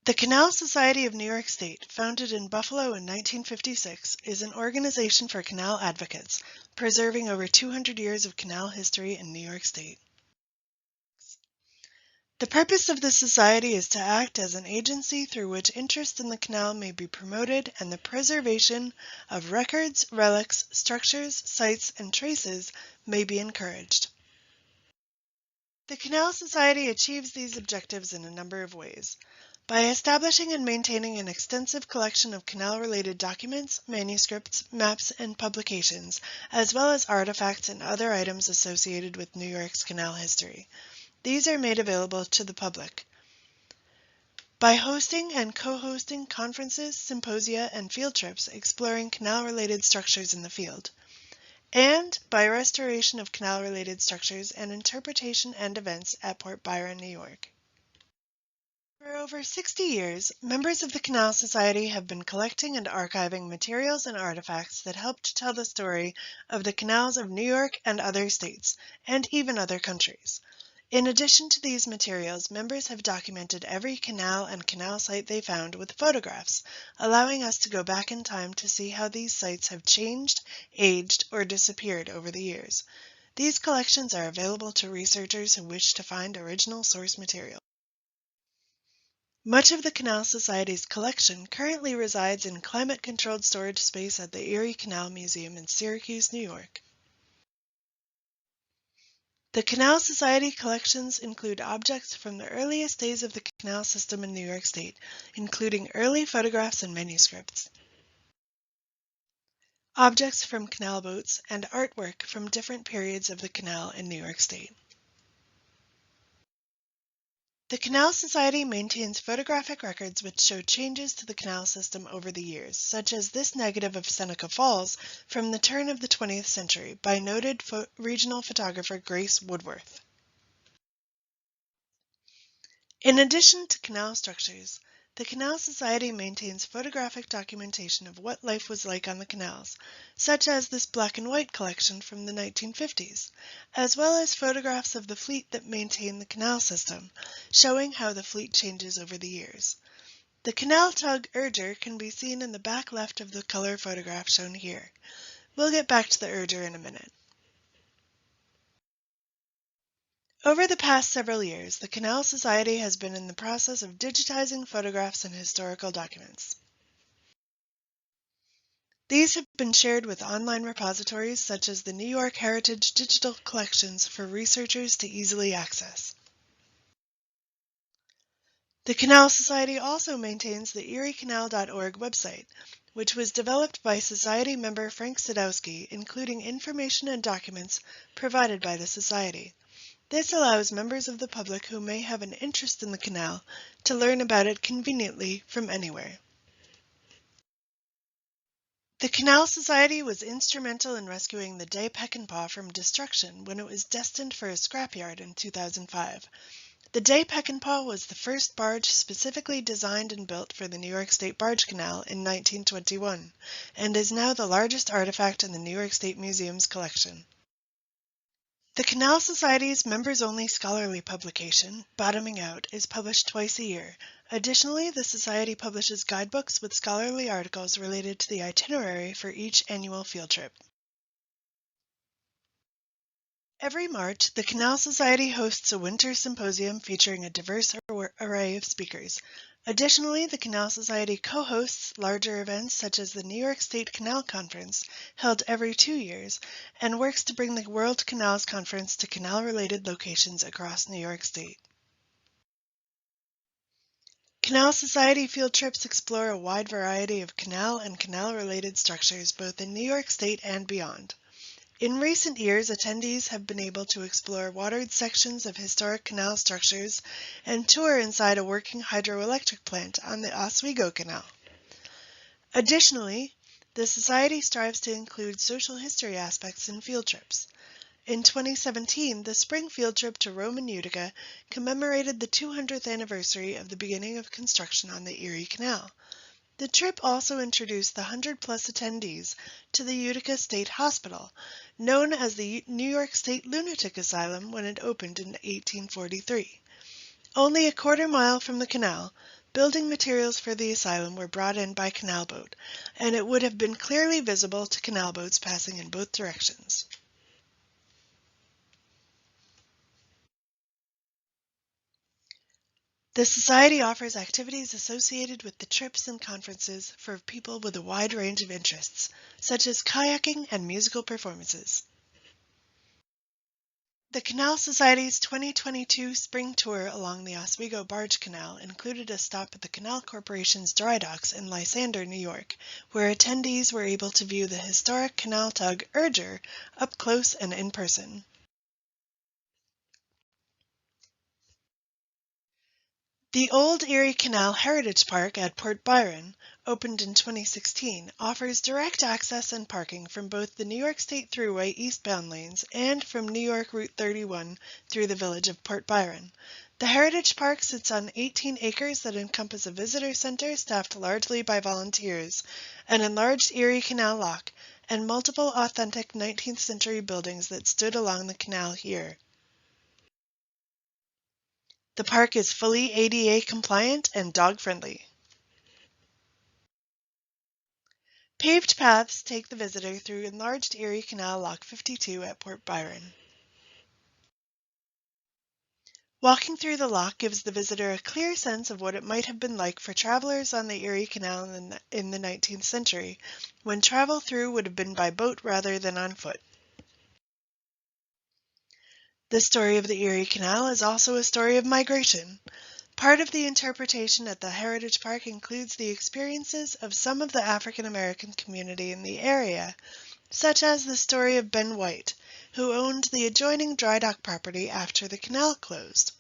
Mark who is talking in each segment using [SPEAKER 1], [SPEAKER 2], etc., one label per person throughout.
[SPEAKER 1] The Canal Society of New York State, founded in Buffalo in 1956, is an organization for canal advocates, preserving over 200 years of canal history in New York State. The purpose of the Society is to act as an agency through which interest in the canal may be promoted and the preservation of records, relics, structures, sites, and traces may be encouraged. The Canal Society achieves these objectives in a number of ways. By establishing and maintaining an extensive collection of canal-related documents, manuscripts, maps, and publications, as well as artifacts and other items associated with New York's canal history. These are made available to the public. By hosting and co-hosting conferences, symposia, and field trips exploring canal-related structures in the field. And by restoration of canal-related structures and interpretation and events at Port Byron, New York. For over 60 years, members of the Canal Society have been collecting and archiving materials and artifacts that help to tell the story of the canals of New York and other states, and even other countries. In addition to these materials, members have documented every canal and canal site they found with photographs, allowing us to go back in time to see how these sites have changed, aged, or disappeared over the years. These collections are available to researchers who wish to find original source material. Much of the Canal Society's collection currently resides in climate-controlled storage space at the Erie Canal Museum in Syracuse, New York. The Canal Society collections include objects from the earliest days of the canal system in New York State, including early photographs and manuscripts, objects from canal boats, and artwork from different periods of the canal in New York State. The Canal Society maintains photographic records which show changes to the canal system over the years, such as this negative of Seneca Falls from the turn of the 20th century by noted regional photographer Grace Woodworth. In addition to canal structures, the Canal Society maintains photographic documentation of what life was like on the canals, such as this black and white collection from the 1950s, as well as photographs of the fleet that maintain the canal system, showing how the fleet changes over the years. The canal tug Urger can be seen in the back left of the color photograph shown here. We'll get back to the Urger in a minute. Over the past several years, the Canal Society has been in the process of digitizing photographs and historical documents. These have been shared with online repositories such as the New York Heritage Digital Collections for researchers to easily access. The Canal Society also maintains the eriecanal.org website, which was developed by Society member Frank Sadowski, including information and documents provided by the Society. This allows members of the public who may have an interest in the canal to learn about it conveniently from anywhere. The Canal Society was instrumental in rescuing the Day Peckinpah from destruction when it was destined for a scrapyard in 2005. The Day Peckinpah was the first barge specifically designed and built for the New York State Barge Canal in 1921, and is now the largest artifact in the New York State Museum's collection. The Canal Society's members-only scholarly publication, Bottoming Out, is published twice a year. Additionally, the Society publishes guidebooks with scholarly articles related to the itinerary for each annual field trip. Every March, the Canal Society hosts a winter symposium featuring a diverse array of speakers. Additionally, the Canal Society co-hosts larger events such as the New York State Canal Conference, held every 2 years, and works to bring the World Canals Conference to canal-related locations across New York State. Canal Society field trips explore a wide variety of canal and canal-related structures both in New York State and beyond. In recent years, attendees have been able to explore watered sections of historic canal structures and tour inside a working hydroelectric plant on the Oswego Canal. Additionally, the Society strives to include social history aspects in field trips. In 2017, the spring field trip to Rome and Utica commemorated the 200th anniversary of the beginning of construction on the Erie Canal. The trip also introduced the 100-plus attendees to the Utica State Hospital, known as the New York State Lunatic Asylum when it opened in 1843. Only a quarter mile from the canal, building materials for the asylum were brought in by canal boat, and it would have been clearly visible to canal boats passing in both directions. The Society offers activities associated with the trips and conferences for people with a wide range of interests, such as kayaking and musical performances. The Canal Society's 2022 spring tour along the Oswego Barge Canal included a stop at the Canal Corporation's dry docks in Lysander, New York, where attendees were able to view the historic canal tug Urger up close and in person. The Old Erie Canal Heritage Park at Port Byron, opened in 2016, offers direct access and parking from both the New York State Thruway eastbound lanes and from New York Route 31 through the village of Port Byron. The Heritage Park sits on 18 acres that encompass a visitor center staffed largely by volunteers, an enlarged Erie Canal lock, and multiple authentic 19th century buildings that stood along the canal here. The park is fully ADA compliant and dog-friendly. Paved paths take the visitor through enlarged Erie Canal Lock 52 at Port Byron. Walking through the lock gives the visitor a clear sense of what it might have been like for travelers on the Erie Canal in the 19th century, when travel through would have been by boat rather than on foot. The story of the Erie Canal is also a story of migration. Part of the interpretation at the Heritage Park includes the experiences of some of the African American community in the area, such as the story of Ben White, who owned the adjoining dry dock property after the canal closed.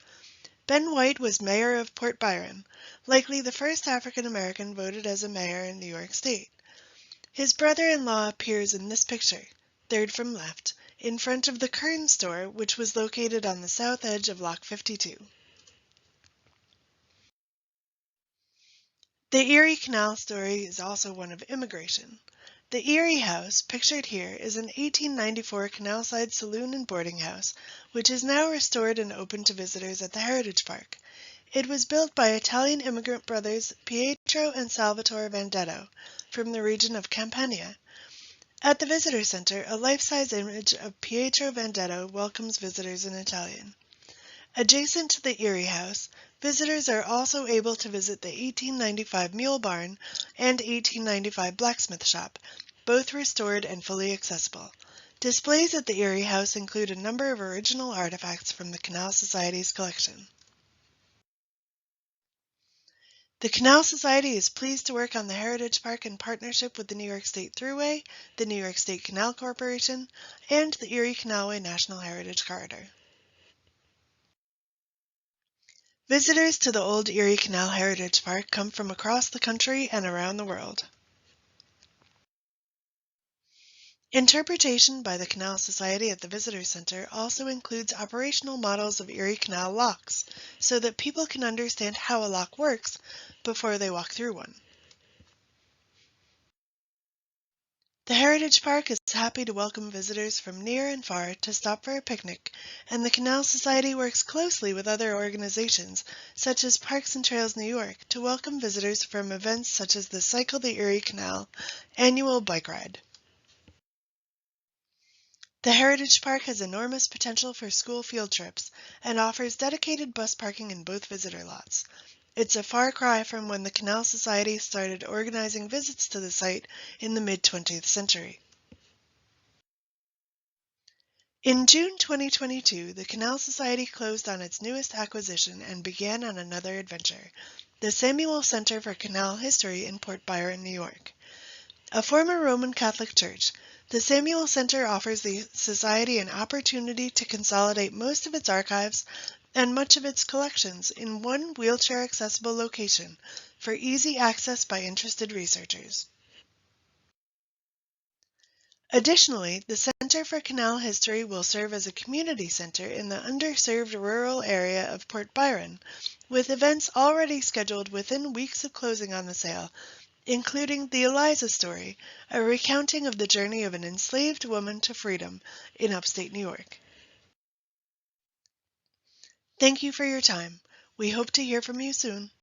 [SPEAKER 1] Ben White was mayor of Port Byron, likely the first African American voted as a mayor in New York State. His brother-in-law appears in this picture, third from left, in front of the Kern store, which was located on the south edge of Lock 52. The Erie Canal story is also one of immigration. The Erie House, pictured here, is an 1894 canal-side saloon and boarding house, which is now restored and open to visitors at the Heritage Park. It was built by Italian immigrant brothers Pietro and Salvatore Vendetto from the region of Campania. At the Visitor Center, a life-size image of Pietro Vendetto welcomes visitors in Italian. Adjacent to the Erie House, visitors are also able to visit the 1895 Mule Barn and 1895 Blacksmith Shop, both restored and fully accessible. Displays at the Erie House include a number of original artifacts from the Canal Society's collection. The Canal Society is pleased to work on the Heritage Park in partnership with the New York State Thruway, the New York State Canal Corporation, and the Erie Canalway National Heritage Corridor. Visitors to the Old Erie Canal Heritage Park come from across the country and around the world. Interpretation by the Canal Society at the Visitor Center also includes operational models of Erie Canal locks, so that people can understand how a lock works before they walk through one. The Heritage Park is happy to welcome visitors from near and far to stop for a picnic, and the Canal Society works closely with other organizations, such as Parks and Trails New York, to welcome visitors from events such as the Cycle the Erie Canal annual bike ride. The Heritage Park has enormous potential for school field trips and offers dedicated bus parking in both visitor lots. It's a far cry from when the Canal Society started organizing visits to the site in the mid-20th century. In June 2022, the Canal Society closed on its newest acquisition and began on another adventure, the Samuel Center for Canal History in Port Byron, New York. A former Roman Catholic church, the Samuel Center offers the Society an opportunity to consolidate most of its archives and much of its collections in one wheelchair-accessible location for easy access by interested researchers. Additionally, the Center for Canal History will serve as a community center in the underserved rural area of Port Byron, with events already scheduled within weeks of closing on the sale, including the Eliza story, a recounting of the journey of an enslaved woman to freedom in upstate New York. Thank you for your time. We hope to hear from you soon.